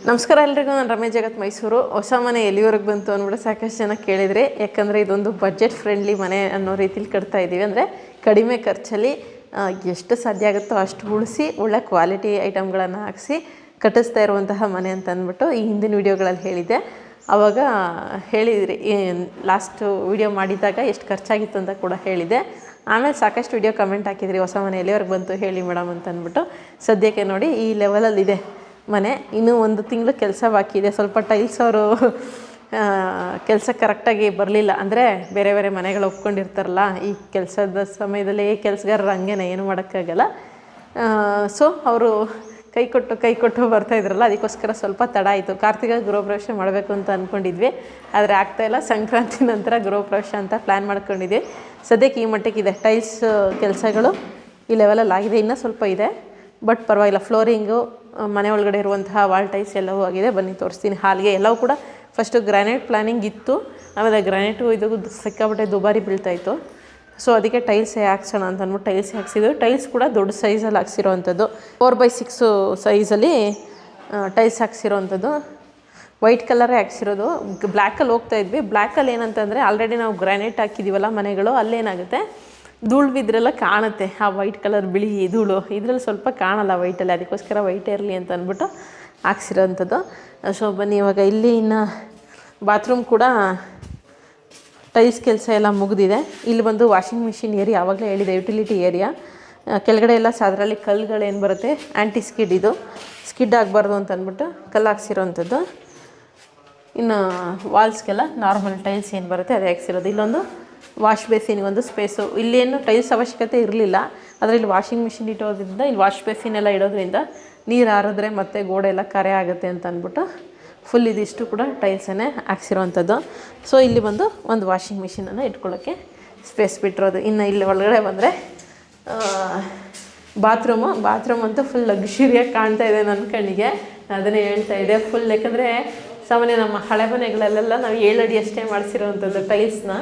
ನಮಸ್ಕಾರ ಎಲ್ರಿಗೂ. ನಾನು ರಮೇಶ್ ಜಗತ್ ಮೈಸೂರು. ಹೊಸ ಮನೆ ಎಲ್ಲಿವರೆಗೆ ಬಂತು ಅಂದ್ಬಿಟ್ಟು ಸಾಕಷ್ಟು ಜನ ಕೇಳಿದರೆ, ಯಾಕಂದರೆ ಇದೊಂದು ಬಜೆಟ್ ಫ್ರೆಂಡ್ಲಿ ಮನೆ ಅನ್ನೋ ರೀತಿಲಿ ಕಟ್ತಾ ಇದ್ದೀವಿ. ಅಂದರೆ ಕಡಿಮೆ ಖರ್ಚಲ್ಲಿ ಎಷ್ಟು ಸಾಧ್ಯ ಆಗುತ್ತೋ ಅಷ್ಟು ಉಳಿಸಿ ಒಳ್ಳೆ ಕ್ವಾಲಿಟಿ ಐಟಮ್ಗಳನ್ನು ಹಾಕಿಸಿ ಕಟ್ಟಿಸ್ತಾ ಇರುವಂತಹ ಮನೆ ಅಂತ ಅಂದ್ಬಿಟ್ಟು ಈ ಹಿಂದಿನ ವೀಡಿಯೋಗಳಲ್ಲಿ ಹೇಳಿದ್ದೆ. ಆವಾಗ ಹೇಳಿದ್ರಿ, ಲಾಸ್ಟ್ ವೀಡಿಯೋ ಮಾಡಿದಾಗ ಎಷ್ಟು ಖರ್ಚಾಗಿತ್ತು ಅಂತ ಕೂಡ ಹೇಳಿದ್ದೆ. ಆಮೇಲೆ ಸಾಕಷ್ಟು ವೀಡಿಯೋ ಕಮೆಂಟ್ ಹಾಕಿದ್ರಿ, ಹೊಸ ಮನೆ ಎಲ್ಲಿವರೆಗೆ ಬಂತು ಹೇಳಿ ಮೇಡಮ್ ಅಂತ ಅಂದ್ಬಿಟ್ಟು. ಸದ್ಯಕ್ಕೆ ನೋಡಿ ಈ ಲೆವೆಲಲ್ಲಿದೆ ಮನೆ. ಇನ್ನೂ 1 ತಿಂಗಳು ಕೆಲಸ ಬಾಕಿ ಇದೆ. ಸ್ವಲ್ಪ ಟೈಲ್ಸ್ ಅವರು ಕೆಲಸ ಕರೆಕ್ಟಾಗಿ ಬರಲಿಲ್ಲ. ಅಂದರೆ ಬೇರೆ ಬೇರೆ ಮನೆಗಳು ಒಪ್ಕೊಂಡಿರ್ತಾರಲ್ಲ, ಈ ಕೆಲಸದ ಸಮಯದಲ್ಲಿ ಕೆಲಸಗಾರರು ಹಂಗೇನೆ, ಏನು ಮಾಡೋಕ್ಕಾಗಲ್ಲ. ಸೊ ಅವರು ಕೈ ಕೊಟ್ಟು ಬರ್ತಾಯಿದ್ರಲ್ಲ, ಅದಕ್ಕೋಸ್ಕರ ಸ್ವಲ್ಪ ತಡ ಆಯಿತು. ಕಾರ್ತಿಕ ಗೃಹಪ್ರವೇಶ ಮಾಡಬೇಕು ಅಂತ ಅಂದ್ಕೊಂಡಿದ್ವಿ, ಆದರೆ ಆಗ್ತಾಯಿಲ್ಲ. ಸಂಕ್ರಾಂತಿ ನಂತರ ಗೃಹಪ್ರವೇಶ ಅಂತ ಪ್ಲ್ಯಾನ್ ಮಾಡ್ಕೊಂಡಿದ್ವಿ. ಸದ್ಯಕ್ಕೆ ಈ ಮಟ್ಟಕ್ಕಿದೆ. ಟೈಲ್ಸ್ ಕೆಲಸಗಳು ಈ ಲೆವೆಲಲ್ಲಿ ಆಗಿದೆ. ಇನ್ನೂ ಸ್ವಲ್ಪ ಇದೆ, ಬಟ್ ಪರವಾಗಿಲ್ಲ. ಫ್ಲೋರಿಂಗು, ಮನೆ ಒಳಗಡೆ ಇರುವಂತಹ ವಾಲ್ ಟೈಲ್ಸ್ ಎಲ್ಲವೂ ಆಗಿದೆ. ಬನ್ನಿ ತೋರಿಸ್ತೀನಿ. ಹಾಲಿಗೆ ಎಲ್ಲವೂ ಕೂಡ ಫಸ್ಟು ಗ್ರಾನೈಟ್ ಪ್ಲ್ಯಾನಿಂಗ್ ಇತ್ತು. ಆಮೇಲೆ ಗ್ರಾನೈಟು ಇದು ಸಿಕ್ಕಾಪಟ್ಟೆ ದುಬಾರಿ ಬೀಳ್ತಾಯಿತ್ತು. ಸೊ ಅದಕ್ಕೆ ಟೈಲ್ಸೇ ಹಾಕ್ಸೋಣ ಅಂತ ಅಂದ್ಬಿಟ್ಟು ಟೈಲ್ಸ್ ಹಾಕ್ಸಿದ್ದು. ಟೈಲ್ಸ್ ಕೂಡ ದೊಡ್ಡ ಸೈಜಲ್ಲಿ ಹಾಕ್ಸಿರೋವಂಥದ್ದು, 4x6 ಸೈಜಲ್ಲಿ ಟೈಲ್ಸ್ ಹಾಕ್ಸಿರೋವಂಥದ್ದು. ವೈಟ್ ಕಲರೇ ಹಾಕ್ಸಿರೋದು. ಬ್ಲ್ಯಾಕಲ್ಲಿ ಹೋಗ್ತಾಯಿದ್ವಿ. ಬ್ಲ್ಯಾಕಲ್ಲಿ ಏನಂತಂದರೆ, ಆಲ್ರೆಡಿ ನಾವು ಗ್ರಾನೈಟ್ ಹಾಕಿದ್ದೀವಲ್ಲ ಮನೆಗಳು, ಅಲ್ಲೇನಾಗುತ್ತೆ, ಧೂಳು ಬಿದ್ದರೆಲ್ಲ ಕಾಣುತ್ತೆ. ಆ ವೈಟ್ ಕಲರ್ ಬಿಳಿ ಧೂಳು ಇದರಲ್ಲಿ ಸ್ವಲ್ಪ ಕಾಣಲ್ಲ ವೈಟಲ್ಲಿ. ಅದಕ್ಕೋಸ್ಕರ ವೈಟೇ ಇರಲಿ ಅಂತ ಅಂದ್ಬಿಟ್ಟು ಹಾಕ್ಸಿರೋವಂಥದ್ದು. ಸೊ ಬನ್ನಿ, ಇವಾಗ ಇಲ್ಲಿ ಇನ್ನು ಬಾತ್ರೂಮ್ ಕೂಡ ಟೈಲ್ಸ್ ಕೆಲಸ ಎಲ್ಲ ಮುಗಿದಿದೆ. ಇಲ್ಲಿ ಬಂದು ವಾಷಿಂಗ್ ಮಿಷಿನ್ ಏರಿಯಾ, ಆವಾಗಲೇ ಹೇಳಿದೆ, ಯುಟಿಲಿಟಿ ಏರಿಯಾ. ಕೆಳಗಡೆ ಎಲ್ಲ ಅದರಲ್ಲಿ ಕಲ್ಲುಗಳೇನು ಬರುತ್ತೆ, ಆ್ಯಂಟಿ ಸ್ಕಿಡ್, ಇದು ಸ್ಕಿಡ್ ಆಗಬಾರ್ದು ಅಂತ ಅಂದ್ಬಿಟ್ಟು ಕಲ್ಲು ಹಾಕ್ಸಿರೋವಂಥದ್ದು. ಇನ್ನು ವಾಲ್ಸ್ಗೆಲ್ಲ ನಾರ್ಮಲ್ ಟೈಲ್ಸ್ ಏನು ಬರುತ್ತೆ ಅದೇ ಹಾಕ್ಸಿರೋದು. ಇಲ್ಲೊಂದು ವಾಶ್ ಬೇಸಿನಿಗೊಂದು ಸ್ಪೇಸು. ಇಲ್ಲೇನು ಟೈಲ್ಸ್ ಅವಶ್ಯಕತೆ ಇರಲಿಲ್ಲ, ಆದರೆ ಇಲ್ಲಿ ವಾಷಿಂಗ್ ಮಿಷಿನ್ ಇಟ್ಟೋದ್ರಿಂದ, ಇಲ್ಲಿ ವಾಶ್ ಬೇಸಿನ್ ಎಲ್ಲ ಇಡೋದ್ರಿಂದ ನೀರು ಹಾರಿದ್ರೆ ಮತ್ತೆ ಗೋಡೆ ಎಲ್ಲ ಕರೆ ಆಗುತ್ತೆ ಅಂತ ಅಂದ್ಬಿಟ್ಟು ಫುಲ್ ಇದಿಷ್ಟು ಕೂಡ ಟೈಲ್ಸನ್ನೇ ಹಾಕ್ಸಿರೋವಂಥದ್ದು. ಸೊ ಇಲ್ಲಿ ಬಂದು ಒಂದು ವಾಷಿಂಗ್ ಮಿಷಿನನ್ನು ಇಟ್ಕೊಳ್ಳೋಕ್ಕೆ ಸ್ಪೇಸ್ ಬಿಟ್ಟಿರೋದು. ಇನ್ನು ಇಲ್ಲಿ ಒಳಗಡೆ ಬಂದರೆ ಬಾತ್ರೂಮ್ ಅಂತೂ ಫುಲ್ ಲಗ್ಸುರಿಯಾಗಿ ಕಾಣ್ತಾ ಇದೆ ನನ್ನ ಕಣ್ಣಿಗೆ. ಅದನ್ನೇ ಹೇಳ್ತಾ ಇದೆ ಫುಲ್. ಯಾಕಂದರೆ ಸಾಮಾನ್ಯ ನಮ್ಮ ಹಳೆ ಮನೆಗಳಲ್ಲೆಲ್ಲ ನಾವು 7 ಅಡಿ ಅಷ್ಟೇ ಮಾಡಿಸಿರೋವಂಥದ್ದು ಟೈಲ್ಸ್ನ.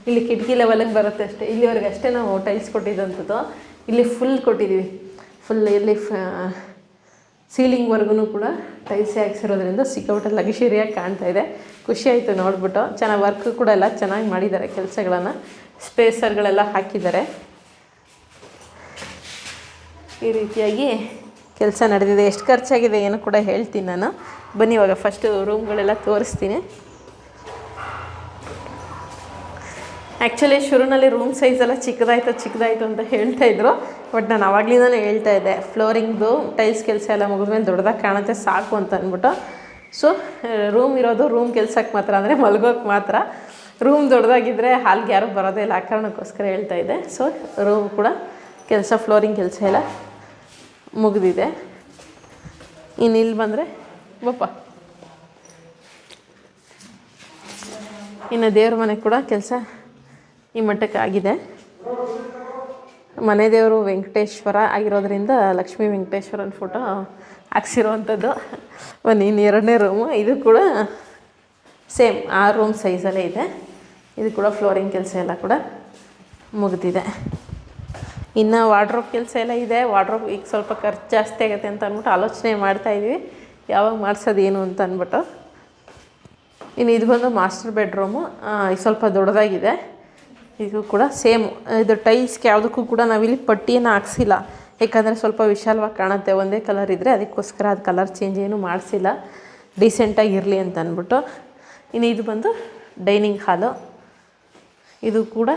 ಇಲ್ಲಿ ಕಿಟಕಿ ಲೆವೆಲಿಗೆ ಬರುತ್ತೆ ಅಷ್ಟೇ, ಇಲ್ಲಿವರೆಗೆ ಅಷ್ಟೇ ನಾವು ಟೈಲ್ಸ್ ಕೊಟ್ಟಿದ್ದಂಥದ್ದು. ಇಲ್ಲಿ ಫುಲ್ ಕೊಟ್ಟಿದ್ದೀವಿ. ಫುಲ್ ಇಲ್ಲಿ ಸೀಲಿಂಗ್ವರೆಗೂ ಕೂಡ ಟೈಲ್ಸೇ ಹಾಕ್ಸಿರೋದ್ರಿಂದ ಸಿಕ್ಕಾಪಟ್ಟೆ ಲಗ್ಸುರಿಯಾಗಿ ಕಾಣ್ತಾ ಇದೆ. ಖುಷಿ ಆಯಿತು ನೋಡಿಬಿಟ್ಟು. ಚೆನ್ನಾಗಿ ವರ್ಕ್ ಕೂಡ ಎಲ್ಲ ಚೆನ್ನಾಗಿ ಮಾಡಿದ್ದಾರೆ. ಕೆಲಸಗಳನ್ನು ಸ್ಪೇಸರ್ಗಳೆಲ್ಲ ಹಾಕಿದ್ದಾರೆ. ಈ ರೀತಿಯಾಗಿ ಕೆಲಸ ನಡೆದಿದೆ. ಎಷ್ಟು ಖರ್ಚಾಗಿದೆ ಏನು ಕೂಡ ಹೇಳ್ತೀನಿ ನಾನು. ಬನ್ನಿ ಇವಾಗ ಫಸ್ಟು ರೂಮ್ಗಳೆಲ್ಲ ತೋರಿಸ್ತೀನಿ. ಆ್ಯಕ್ಚುಲಿ ಶುರುನಲ್ಲಿ ರೂಮ್ ಸೈಜೆಲ್ಲ ಚಿಕ್ಕದಾಯಿತು ಅಂತ ಹೇಳ್ತಾಯಿದ್ರು. ಬಟ್ ನಾನು ಆವಾಗಲಿಂದನೇ ಹೇಳ್ತಾ ಇದ್ದೆ, ಫ್ಲೋರಿಂಗ್ದು ಟೈಲ್ಸ್ ಕೆಲಸ ಎಲ್ಲ ಮುಗಿದ್ಮೇಲೆ ದೊಡ್ಡದಾಗಿ ಕಾಣುತ್ತೆ ಸಾಕು ಅಂತ ಅಂದ್ಬಿಟ್ಟು. ಸೊ ರೂಮ್ ಇರೋದು ರೂಮ್ ಕೆಲಸಕ್ಕೆ ಮಾತ್ರ, ಅಂದರೆ ಮಲ್ಗೋಕ್ಕೆ ಮಾತ್ರ. ರೂಮ್ ದೊಡ್ಡದಾಗಿದ್ದರೆ ಹಾಲ್ಗೆ ಯಾರೂ ಬರೋದೇ ಇಲ್ಲ, ಆ ಕಾರಣಕ್ಕೋಸ್ಕರ ಹೇಳ್ತಾ ಇದ್ದೆ. ಸೊ ರೂಮ್ ಕೂಡ ಕೆಲಸ, ಫ್ಲೋರಿಂಗ್ ಕೆಲಸ ಎಲ್ಲ ಮುಗಿದಿದೆ. ಇನ್ನು ಇಲ್ಲಿ ಬಂದರೆ ಇನ್ನು ದೇವ್ರ ಮನೆ ಕೂಡ ಕೆಲಸ ಈ ಮಟ್ಟಕ್ಕೆ ಆಗಿದೆ. ಮನೆ ದೇವರು ವೆಂಕಟೇಶ್ವರ ಆಗಿರೋದ್ರಿಂದ ಲಕ್ಷ್ಮೀ ವೆಂಕಟೇಶ್ವರನ ಫೋಟೋ ಹಾಕ್ಸಿರೋವಂಥದ್ದು. ಇನ್ನು 2ನೇ ರೂಮು, ಇದು ಕೂಡ ಸೇಮ್ ಆ ರೂಮ್ ಸೈಜಲ್ಲೇ ಇದೆ. ಇದು ಕೂಡ ಫ್ಲೋರಿಂಗ್ ಕೆಲಸ ಎಲ್ಲ ಕೂಡ ಮುಗಿದಿದೆ. ಇನ್ನು ವಾರ್ಡ್ರೋಬ್ ಕೆಲಸ ಎಲ್ಲ ಇದೆ. ವಾರ್ಡ್ರೋಬ್ ಈಗ ಸ್ವಲ್ಪ ಖರ್ಚು ಜಾಸ್ತಿ ಆಗುತ್ತೆ ಅಂತ ಅಂದ್ಬಿಟ್ಟು ಆಲೋಚನೆ ಮಾಡ್ತಾಯಿದ್ವಿ, ಯಾವಾಗ ಮಾಡಿಸೋದು ಏನು ಅಂತ ಅಂದ್ಬಿಟ್ಟು. ಇನ್ನು ಇದು ಬಂದು ಮಾಸ್ಟರ್ ಬೆಡ್ರೂಮು. ಇದು ಸ್ವಲ್ಪ ದೊಡ್ಡದಾಗಿದೆ. ಇದು ಕೂಡ ಸೇಮ್. ಇದು ಟೈಲ್ಸ್ಗೆ ಯಾವುದಕ್ಕೂ ಕೂಡ ನಾವಿಲ್ಲಿ ಪಟ್ಟಿಯನ್ನು ಹಾಕ್ಸಿಲ್ಲ, ಯಾಕಂದರೆ ಸ್ವಲ್ಪ ವಿಶಾಲವಾಗಿ ಕಾಣುತ್ತೆ. ಒಂದೇ ಕಲರ್ ಇದ್ದರೆ ಅದಕ್ಕೋಸ್ಕರ ಅದು ಕಲರ್ ಚೇಂಜ್ ಏನೂ ಮಾಡಿಸಿಲ್ಲ, ಡೀಸೆಂಟಾಗಿ ಇರಲಿ ಅಂತ ಅಂದ್ಬಿಟ್ಟು. ಇನ್ನು ಇದು ಬಂದು ಡೈನಿಂಗ್ ಹಾಲು. ಇದು ಕೂಡ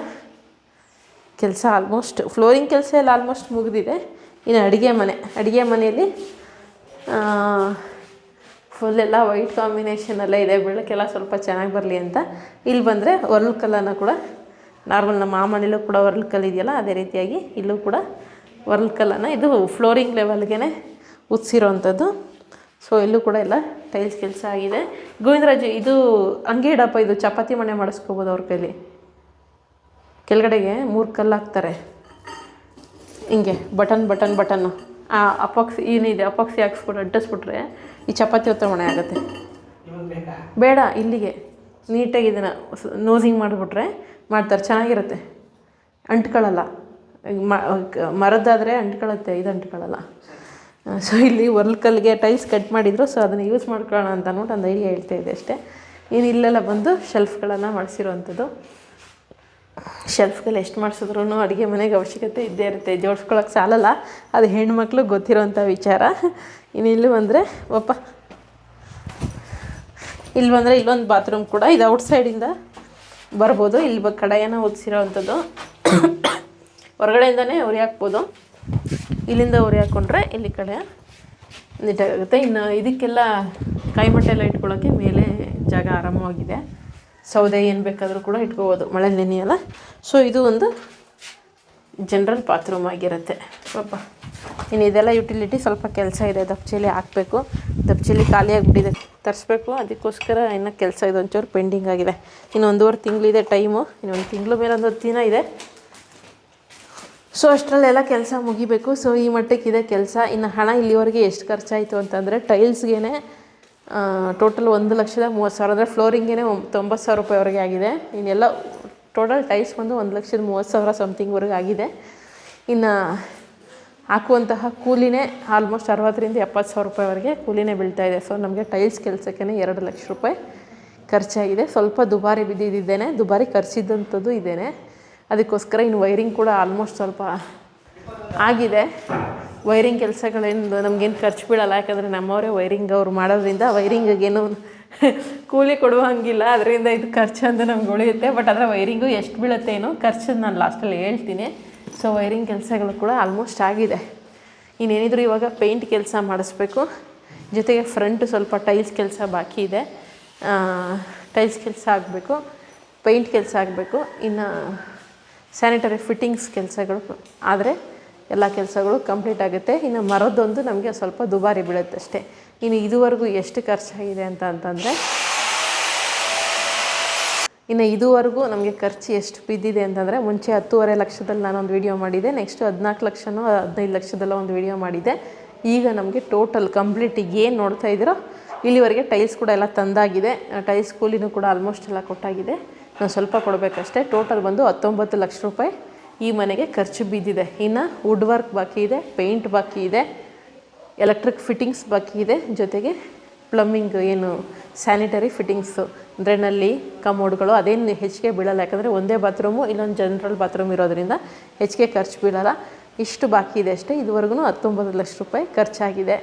ಕೆಲಸ ಆಲ್ಮೋಸ್ಟ್, ಫ್ಲೋರಿಂಗ್ ಕೆಲಸ ಎಲ್ಲ ಆಲ್ಮೋಸ್ಟ್ ಮುಗಿದಿದೆ. ಇನ್ನು ಅಡುಗೆ ಮನೆಯಲ್ಲಿ ಫುಲ್ಲೆಲ್ಲ ವೈಟ್ ಕಾಂಬಿನೇಷನಲ್ಲೇ ಇದೆ. ಬೆಳಕೆಲ್ಲ ಸ್ವಲ್ಪ ಚೆನ್ನಾಗಿ ಬರಲಿ ಅಂತ. ಇಲ್ಲಿ ಬಂದರೆ ಒರ್ಲ್ ಕಲ್ಲನ್ನು ಕೂಡ ನಾರ್ಮಲ್ ನಮ್ಮ ಮನೇಲೂ ಕೂಡ ಒರ್ಲ್ ಕಲ್ಲು ಇದೆಯಲ್ಲ, ಅದೇ ರೀತಿಯಾಗಿ ಇಲ್ಲೂ ಕೂಡ ಒರ್ಲ್ ಕಲ್ಲನ್ನು, ಇದು ಫ್ಲೋರಿಂಗ್ ಲೆವೆಲ್ಗೆ ಉತ್ಸಿರೋವಂಥದ್ದು. ಸೊ ಇಲ್ಲೂ ಕೂಡ ಎಲ್ಲ ಟೈಲ್ಸ್ ಕೆಲಸ ಆಗಿದೆ. ಗೋವಿಂದರಾಜು, ಇದು ಹಂಗೆ ಇಡಪ್ಪ, ಇದು ಚಪಾತಿ ಮಣೆ ಮಾಡಿಸ್ಕೋಬೋದು ಅವ್ರ ಕೈಲಿ. ಕೆಳಗಡೆಗೆ 3 ಕಲ್ಲು ಹಾಕ್ತಾರೆ ಹಿಂಗೆ, ಬಟನ್ನು. ಆ ಅಪಾಕ್ಸಿ ಏನಿದೆ, ಅಪಾಕ್ಸಿ ಹಾಕ್ಸ್ಬಿಟ್ಟು ಅಂಟಿಸ್ಬಿಟ್ರೆ ಈ ಚಪಾತಿ ಹೊತ್ತ ಮಣೆ ಆಗುತ್ತೆ. ಬೇಡ, ಇಲ್ಲಿಗೆ ನೀಟಾಗಿ ಇದನ್ನು ನೋಸಿಂಗ್ ಮಾಡಿಬಿಟ್ರೆ ಮಾಡ್ತಾರೆ, ಚೆನ್ನಾಗಿರುತ್ತೆ, ಅಂಟ್ಕೊಳ್ಳಲ್ಲ. ಮರದ್ದಾದರೆ ಅಂಟ್ಕೊಳ್ಳುತ್ತೆ, ಇದು ಅಂಟ್ಕೊಳ್ಳಲ್ಲ. ಸೊ ಇಲ್ಲಿ ಕಲ್ಲಿಗೆ ಟೈಲ್ಸ್ ಕಟ್ ಮಾಡಿದ್ರು, ಸೊ ಅದನ್ನು ಯೂಸ್ ಮಾಡ್ಕೊಳ್ಳೋಣ ಅಂತ ಅಂದ್ಬಿಟ್ಟು ಒಂದು ಐಡಿಯಾ ಹೇಳ್ತಾ ಇದೆ ಅಷ್ಟೇ. ಇನ್ನು ಇಲ್ಲೆಲ್ಲ ಬಂದು ಶೆಲ್ಫ್ಗಳನ್ನು ಮಾಡಿಸಿರುವಂಥದ್ದು. ಶೆಲ್ಫ್ಗಳು ಎಷ್ಟು ಮಾಡಿಸಿದ್ರು ಅಡುಗೆ ಮನೆಗೆ ಅವಶ್ಯಕತೆ ಇದ್ದೇ ಇರುತ್ತೆ, ಜೋಡಿಸ್ಕೊಳ್ಳೋಕೆ ಸಾಲಲ್ಲ, ಅದು ಹೆಣ್ಮಕ್ಳು ಗೊತ್ತಿರೋಂಥ ವಿಚಾರ. ಇನ್ನು ಇಲ್ಲಿ ಬಂದರೆ ಇಲ್ಲಿ ಬಂದರೆ ಇಲ್ಲೊಂದು ಬಾತ್ರೂಮ್ ಕೂಡ ಇದು ಔಟ್ಸೈಡಿಂದ ಬರ್ಬೋದು. ಇಲ್ಲಿ ಕಡೆಯನ್ನು ಒದಿಸಿರೋವಂಥದ್ದು, ಹೊರಗಡೆಯಿಂದನೇ ಉರಿ ಹಾಕ್ಬೋದು, ಇಲ್ಲಿಂದ ಉರಿ ಹಾಕ್ಕೊಂಡ್ರೆ ಇಲ್ಲಿ ಕಡೆ ನೀಟಾಗುತ್ತೆ. ಇನ್ನು ಇದಕ್ಕೆಲ್ಲ ಕೈಮಟ್ಟೆ ಎಲ್ಲ ಇಟ್ಕೊಳ್ಳೋಕ್ಕೆ ಮೇಲೆ ಜಾಗ ಆರಾಮವಾಗಿದೆ. ಸೌದೆ ಏನು ಬೇಕಾದರೂ ಕೂಡ ಇಟ್ಕೋಬೋದು, ಮಳೆ ನೆನೆಯಲ್ಲ. ಸೊ ಇದು ಒಂದು ಜನರಲ್ ಬಾತ್ರೂಮ್ ಆಗಿರುತ್ತೆ. ಇನ್ನು ಇದೆಲ್ಲ ಯುಟಿಲಿಟಿ ಸ್ವಲ್ಪ ಕೆಲಸ ಇದೆ, ದಪ್ಚಲಿ ಹಾಕಬೇಕು, ದಪ್ಚಲಿ ಖಾಲಿಯಾಗಿಬಿಟ್ಟಿದೆ, ತರಿಸ್ಬೇಕು. ಅದಕ್ಕೋಸ್ಕರ ಇನ್ನು ಕೆಲಸ ಇದೆ, ಒಂಚೂರು ಪೆಂಡಿಂಗ್ ಆಗಿದೆ. ಇನ್ನು 1.5 ತಿಂಗಳಿದೆ ಟೈಮು, ಇನ್ನು 1 ತಿಂಗಳ ಮೇಲೆ 10 ದಿನ ಇದೆ. ಸೊ ಅಷ್ಟರಲ್ಲೆಲ್ಲ ಕೆಲಸ ಮುಗಿಬೇಕು. ಸೊ ಈ ಮಟ್ಟಕ್ಕಿದೆ ಕೆಲಸ. ಇನ್ನು ಹಣ ಇಲ್ಲಿವರೆಗೆ ಎಷ್ಟು ಖರ್ಚಾಯಿತು ಅಂತಂದರೆ ಟೈಲ್ಸ್ಗೆ ಟೋಟಲ್ 1,30,000 ಅಂದರೆ ಫ್ಲೋರಿಂಗೇ 90,000 ರೂಪಾಯಿವರೆಗೆ ಆಗಿದೆ. ಇನ್ನೆಲ್ಲ ಟೋಟಲ್ ಟೈಲ್ಸ್ ಬಂದು 1,30,000 ಸಮಥಿಂಗ್ವರೆಗೆ ಆಗಿದೆ. ಇನ್ನು ಹಾಕುವಂತಹ ಕೂಲಿನೇ ಆಲ್ಮೋಸ್ಟ್ 60,000 ರಿಂದ 70,000 ರೂಪಾಯಿವರೆಗೆ ಕೂಲಿನೇ ಬೀಳ್ತಾಯಿದೆ. ಸೊ ನಮಗೆ ಟೈಲ್ಸ್ ಕೆಲಸಕ್ಕೇ 2 ಲಕ್ಷ ರೂಪಾಯಿ ಖರ್ಚಾಗಿದೆ. ಸ್ವಲ್ಪ ದುಬಾರಿ ಬಿದ್ದಿದ್ದೇನೆ, ದುಬಾರಿ ಖರ್ಚಿದ್ದಂಥದ್ದು ಇದ್ದೇನೆ. ಅದಕ್ಕೋಸ್ಕರ ಇನ್ನು ವೈರಿಂಗ್ ಕೂಡ ಆಲ್ಮೋಸ್ಟ್ ಸ್ವಲ್ಪ ಆಗಿದೆ. ವೈರಿಂಗ್ ಕೆಲಸಗಳೇನು ನಮಗೇನು ಖರ್ಚು ಬೀಳಲ್ಲ, ಯಾಕಂದರೆ ನಮ್ಮವರೇ ವೈರಿಂಗ್ ಅವ್ರು ಮಾಡೋದ್ರಿಂದ ವೈರಿಂಗೇನು ಕೂಲಿ ಕೊಡುವ ಹಂಗಿಲ್ಲ. ಅದರಿಂದ ಇದು ಖರ್ಚು ಅಂತ ನಮ್ಗೆ ಉಳಿಯುತ್ತೆ. ಬಟ್ ಅದರ ವೈರಿಂಗು ಎಷ್ಟು ಬೀಳುತ್ತೆ ಏನೋ ಖರ್ಚು ನಾನು ಲಾಸ್ಟಲ್ಲಿ ಹೇಳ್ತೀನಿ. ಸೊ ವೈರಿಂಗ್ ಕೆಲಸಗಳು ಕೂಡ ಆಲ್ಮೋಸ್ಟ್ ಆಗಿದೆ. ಇನ್ನೇನಿದ್ರು ಇವಾಗ ಪೇಂಟ್ ಕೆಲಸ ಮಾಡಿಸ್ಬೇಕು, ಜೊತೆಗೆ ಫ್ರಂಟು ಸ್ವಲ್ಪ ಟೈಲ್ಸ್ ಕೆಲಸ ಬಾಕಿ ಇದೆ. ಟೈಲ್ಸ್ ಕೆಲಸ ಆಗಬೇಕು, ಪೇಂಟ್ ಕೆಲಸ ಆಗಬೇಕು. ಇನ್ನು ಸ್ಯಾನಿಟರಿ ಫಿಟ್ಟಿಂಗ್ಸ್ ಕೆಲಸಗಳು ಆದರೆ ಎಲ್ಲ ಕೆಲಸಗಳು ಕಂಪ್ಲೀಟ್ ಆಗುತ್ತೆ. ಇನ್ನು ಮರದ್ದೊಂದು ನಮಗೆ ಸ್ವಲ್ಪ ದುಬಾರಿ ಬೀಳುತ್ತೆ ಅಷ್ಟೇ. ಇನ್ನು ಇದುವರೆಗೂ ಎಷ್ಟು ಖರ್ಚಾಗಿದೆ ಅಂತಂದರೆ ಇನ್ನು ಇದುವರೆಗೂ ನಮಗೆ ಖರ್ಚು ಎಷ್ಟು ಬಿದ್ದಿದೆ ಅಂತಂದರೆ, ಮುಂಚೆ 10.5 ಲಕ್ಷದಲ್ಲಿ ನಾನೊಂದು ವೀಡಿಯೋ ಮಾಡಿದ್ದೆ, ನೆಕ್ಸ್ಟ್ 14 ಲಕ್ಷನೋ 15 ಲಕ್ಷದಲ್ಲ ಒಂದು ವೀಡಿಯೋ ಮಾಡಿದ್ದೆ. ಈಗ ನಮಗೆ ಟೋಟಲ್ ಕಂಪ್ಲೀಟಿಗೆ ಏನು ನೋಡ್ತಾ ಇದ್ದೀರೋ ಇಲ್ಲಿವರೆಗೆ ಟೈಲ್ಸ್ ಕೂಡ ಎಲ್ಲ ತಂದಾಗಿದೆ. ಟೈಲ್ಸ್ ಕೂಲಿನೂ ಕೂಡ ಆಲ್ಮೋಸ್ಟ್ ಎಲ್ಲ ಕೊಟ್ಟಾಗಿದೆ, ನಾವು ಸ್ವಲ್ಪ ಕೊಡಬೇಕಷ್ಟೇ. ಟೋಟಲ್ ಬಂದು 19 ಲಕ್ಷ ರೂಪಾಯಿ ಈ ಮನೆಗೆ ಖರ್ಚು ಬಿದ್ದಿದೆ. ಇನ್ನು ವುಡ್ ವರ್ಕ್ ಬಾಕಿ ಇದೆ, ಪೇಂಟ್ ಬಾಕಿ ಇದೆ, ಎಲೆಕ್ಟ್ರಿಕ್ ಫಿಟ್ಟಿಂಗ್ಸ್ ಬಾಕಿ ಇದೆ, ಜೊತೆಗೆ ಪ್ಲಮ್ಮಿಂಗ್ ಏನು ಸ್ಯಾನಿಟರಿ ಫಿಟ್ಟಿಂಗ್ಸು ಅಂದರೆ ನಲ್ಲಿ ಕಮೋಡ್ಗಳು ಅದೇನು ಹೆಚ್ಚಿಗೆ ಬೀಳಲ್ಲ, ಯಾಕಂದರೆ ಒಂದೇ ಬಾತ್ರೂಮು ಇಲ್ಲೊಂದು ಜನರಲ್ ಬಾತ್ರೂಮ್ ಇರೋದ್ರಿಂದ ಹೆಚ್ಚಿಗೆ ಖರ್ಚು ಬೀಳಲ್ಲ. ಇಷ್ಟು ಬಾಕಿ ಇದೆ ಅಷ್ಟೇ. ಇದುವರೆಗೂ 19 ಲಕ್ಷ ರೂಪಾಯಿ ಖರ್ಚಾಗಿದೆ.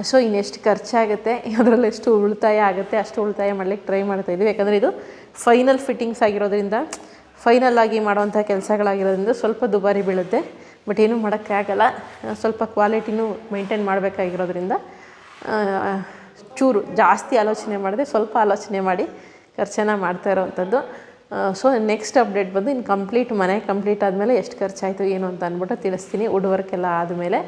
ಸೊ ಇನ್ನೆಷ್ಟು ಖರ್ಚಾಗುತ್ತೆ, ಅದರಲ್ಲಿ ಎಷ್ಟು ಉಳಿತಾಯ ಆಗುತ್ತೆ ಅಷ್ಟು ಉಳಿತಾಯ ಮಾಡಲಿಕ್ಕೆ ಟ್ರೈ ಮಾಡ್ತಾಯಿದ್ದೀವಿ. ಯಾಕಂದರೆ ಇದು ಫೈನಲ್ ಫಿಟ್ಟಿಂಗ್ಸ್ ಆಗಿರೋದ್ರಿಂದ, ಫೈನಲ್ ಆಗಿ ಮಾಡುವಂಥ ಕೆಲಸಗಳಾಗಿರೋದ್ರಿಂದ ಸ್ವಲ್ಪ ದುಬಾರಿ ಬೀಳುತ್ತೆ. ಬಟ್ ಏನೂ ಮಾಡೋಕ್ಕಾಗಲ್ಲ, ಸ್ವಲ್ಪ ಕ್ವಾಲಿಟಿನೂ ಮೇಂಟೈನ್ ಮಾಡಬೇಕಾಗಿರೋದ್ರಿಂದ ಚೂರು ಜಾಸ್ತಿ ಆಲೋಚನೆ ಮಾಡಿದೆ, ಸ್ವಲ್ಪ ಆಲೋಚನೆ ಮಾಡಿ ಖರ್ಚನ್ನು ಮಾಡ್ತಾ ಇರೋವಂಥದ್ದು. ಸೊ ನೆಕ್ಸ್ಟ್ ಅಪ್ಡೇಟ್ ಬಂದು ಇನ್ನು ಮನೆ ಕಂಪ್ಲೀಟ್ ಆದಮೇಲೆ ಎಷ್ಟು ಖರ್ಚಾಯಿತು ಏನು ಅಂತ ಅಂದ್ಬಿಟ್ಟು ತಿಳಿಸ್ತೀನಿ. ವುಡ್ ವರ್ಕ್ ಎಲ್ಲ ಆದಮೇಲೆ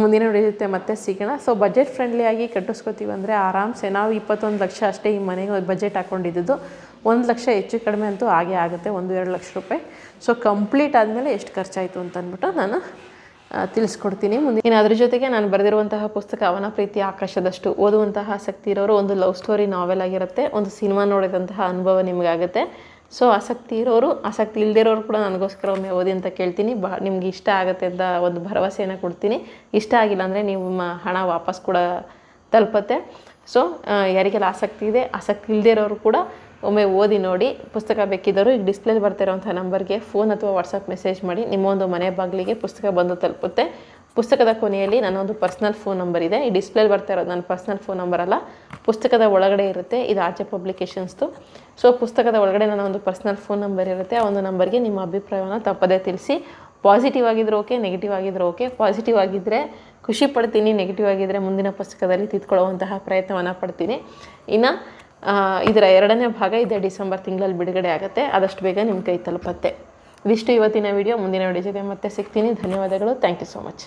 ಮುಂದಿನ ವಿಡಿಯೋ ಮತ್ತೆ ಸಿಗೋಣ. ಸೊ ಬಜೆಟ್ ಫ್ರೆಂಡ್ಲಿ ಆಗಿ ಕಟ್ಟಿಸ್ಕೊತೀವಿ ಅಂದರೆ ಆರಾಮ್ಸೆ ನಾವು 21 ಲಕ್ಷ ಅಷ್ಟೇ ಈ ಮನೆಗೆ ಬಜೆಟ್ ಹಾಕ್ಕೊಂಡಿದ್ದು. 1 ಲಕ್ಷ ಹೆಚ್ಚು ಕಡಿಮೆ ಅಂತೂ ಆಗೇ ಆಗುತ್ತೆ, 1-2 ಲಕ್ಷ ರೂಪಾಯಿ. ಸೊ ಕಂಪ್ಲೀಟ್ ಆದಮೇಲೆ ಎಷ್ಟು ಖರ್ಚಾಯಿತು ಅಂತ ಅಂದ್ಬಿಟ್ಟು ನಾನು ತಿಳಿಸ್ಕೊಡ್ತೀನಿ ಮುಂದೆ. ಇನ್ನು ಅದ್ರ ಜೊತೆಗೆ ನಾನು ಬರೆದಿರುವಂತಹ ಪುಸ್ತಕ ಅವನ ಪ್ರೀತಿ ಆಕಾಶದಷ್ಟು, ಓದುವಂತಹ ಆಸಕ್ತಿ ಇರೋರು ಒಂದು ಲವ್ ಸ್ಟೋರಿ ನಾವೆಲ್ ಆಗಿರುತ್ತೆ, ಒಂದು ಸಿನಿಮಾ ನೋಡಿದಂತಹ ಅನುಭವ ನಿಮಗಾಗುತ್ತೆ. ಸೊ ಆಸಕ್ತಿ ಇರೋರು, ಆಸಕ್ತಿ ಇಲ್ಲದಿರೋರು ಕೂಡ ನನಗೋಸ್ಕರ ಒಮ್ಮೆ ಓದಿ ಅಂತ ಕೇಳ್ತೀನಿ. ನಿಮ್ಗೆ ಇಷ್ಟ ಆಗುತ್ತೆ ಅಂತ ಒಂದು ಭರವಸೆಯನ್ನು ಕೊಡ್ತೀನಿ. ಇಷ್ಟ ಆಗಿಲ್ಲ ಅಂದರೆ ನಿಮ್ಮ ಹಣ ವಾಪಸ್ ಕೂಡ ತಲುಪುತ್ತೆ. ಸೊ ಯಾರಿಗೆಲ್ಲ ಆಸಕ್ತಿ ಇದೆ, ಆಸಕ್ತಿ ಇಲ್ಲದಿರೋರು ಕೂಡ ಒಮ್ಮೆ ಓದಿ ನೋಡಿ. ಪುಸ್ತಕ ಬೇಕಿದ್ದರೂ ಈಗ ಡಿಸ್ಪ್ಲೇಲಿ ಬರ್ತಿರೋಂಥ ನಂಬರ್ಗೆ ಫೋನ್ ಅಥವಾ ವಾಟ್ಸಪ್ ಮೆಸೇಜ್ ಮಾಡಿ, ನಿಮ್ಮ ಒಂದು ಮನೆ ಬಾಗಿಲಿಗೆ ಪುಸ್ತಕ ಬಂದು ತಲುಪುತ್ತೆ. ಪುಸ್ತಕದ ಕೊನೆಯಲ್ಲಿ ನನ್ನೊಂದು ಪರ್ಸ್ನಲ್ ಫೋನ್ ನಂಬರ್ ಇದೆ. ಈ ಡಿಸ್ಪ್ಲೇಲಿ ಬರ್ತಾ ಇರೋದು ನನ್ನ ಪರ್ಸ್ನಲ್ ಫೋನ್ ನಂಬರ್ ಅಲ್ಲ, ಪುಸ್ತಕದ ಒಳಗಡೆ ಇರುತ್ತೆ. ಇದು ಆಚೆ ಪಬ್ಲಿಕೇಶನ್ಸ್ದು. ಸೊ ಪುಸ್ತಕದ ಒಳಗಡೆ ನನ್ನ ಒಂದು ಪರ್ಸ್ನಲ್ ಫೋನ್ ನಂಬರ್ ಇರುತ್ತೆ. ಆ ಒಂದು ನಂಬರ್ಗೆ ನಿಮ್ಮ ಅಭಿಪ್ರಾಯವನ್ನು ತಪ್ಪದೇ ತಿಳಿಸಿ. ಪಾಸಿಟಿವ್ ಆಗಿದ್ರೂ ಓಕೆ, ನೆಗೆಟಿವ್ ಆಗಿದ್ರೂ ಓಕೆ. ಪಾಸಿಟಿವ್ ಆಗಿದ್ದರೆ ಖುಷಿ ಪಡ್ತೀನಿ, ನೆಗೆಟಿವ್ ಆಗಿದ್ದರೆ ಮುಂದಿನ ಪುಸ್ತಕದಲ್ಲಿ ತಿದ್ಕೊಳ್ಳುವಂತಹ ಪ್ರಯತ್ನವನ್ನು ಪಡ್ತೀನಿ. ಇನ್ನು ಇದರ 2ನೇ ಭಾಗ ಇದೇ ಡಿಸೆಂಬರ್ ತಿಂಗಳಲ್ಲಿ ಬಿಡುಗಡೆ ಆಗುತ್ತೆ. ಆದಷ್ಟು ಬೇಗ ನಿಮ್ಮ ಕೈ ತಲುಪತ್ತೆ. ಇದಿಷ್ಟು ಇವತ್ತಿನ ವಿಡಿಯೋ. ಮುಂದಿನ ವಿಡಿಯೋ ಜೊತೆ ಮತ್ತೆ ಸಿಗ್ತೀನಿ. ಧನ್ಯವಾದಗಳು. Thank you so much.